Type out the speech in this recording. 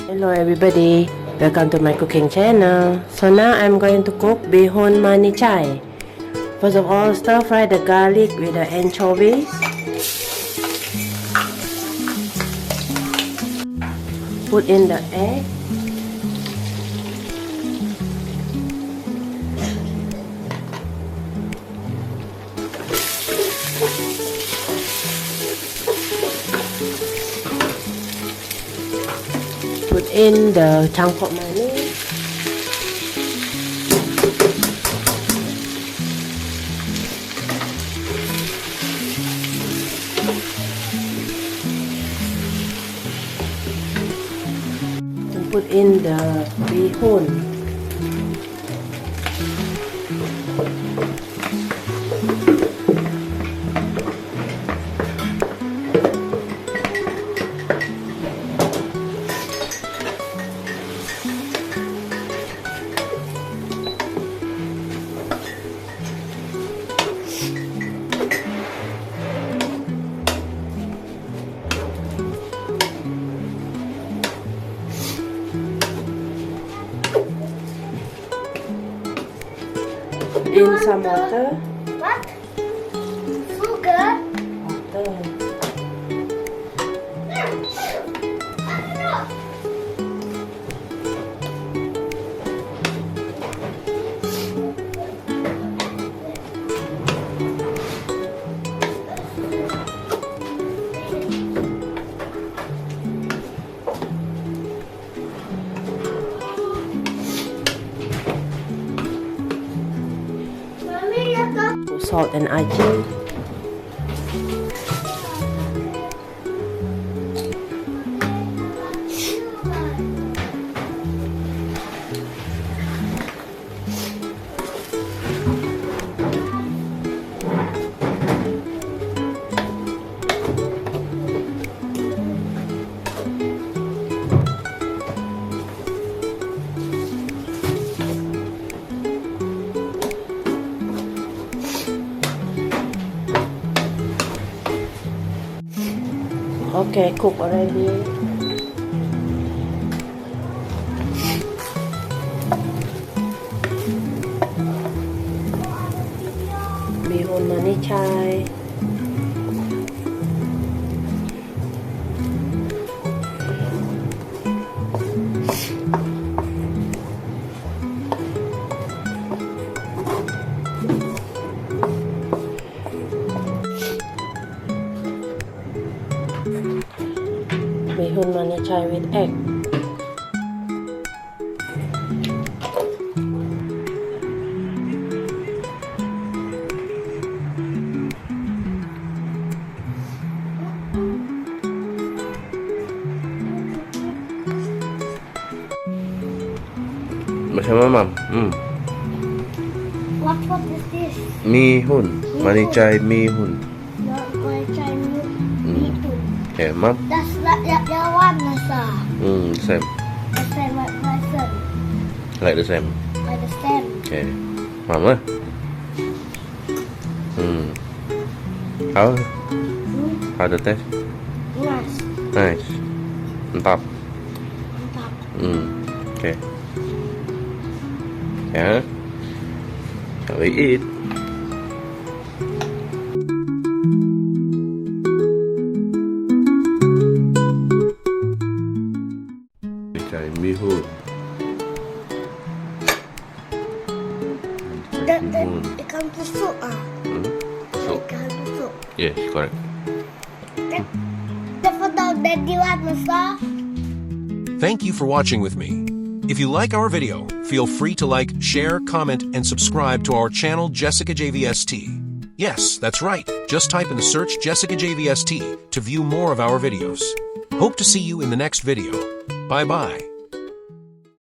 Hello everybody, welcome to my cooking channel. So now I'm going to cook bihun manicai. First of all, stir fry the garlic with the anchovies. Put in the egg. Put in the cangkuk manis. And put in the bihun. In some water. What? Sugar? Water. Salt and aci. Okay, cook already. Bihun manicai. Bihun manicai with egg. Macam mana, Mam? What is this? Mihun. Manicai mihun. Manicai bihun. Yeah, Mam? That's the one, Nasa. Same. The same like my son. Like the same. Like the same. Okay. Mam lah. How the taste? Nice. Nice. Mantap. Mantap. Okay. Yeah. Shall we eat? Manicai bihun. Ikan tusuk So, Ikan tusuk. yes, correct. The photo daddy one, Nasa. Thank you for watching with me. If you like our video, feel free to like, share, comment, and subscribe to our channel Jessicajvst. Yes, that's right. Just type in the search Jessicajvst to view more of our videos. Hope to see you in the next video. Bye-bye.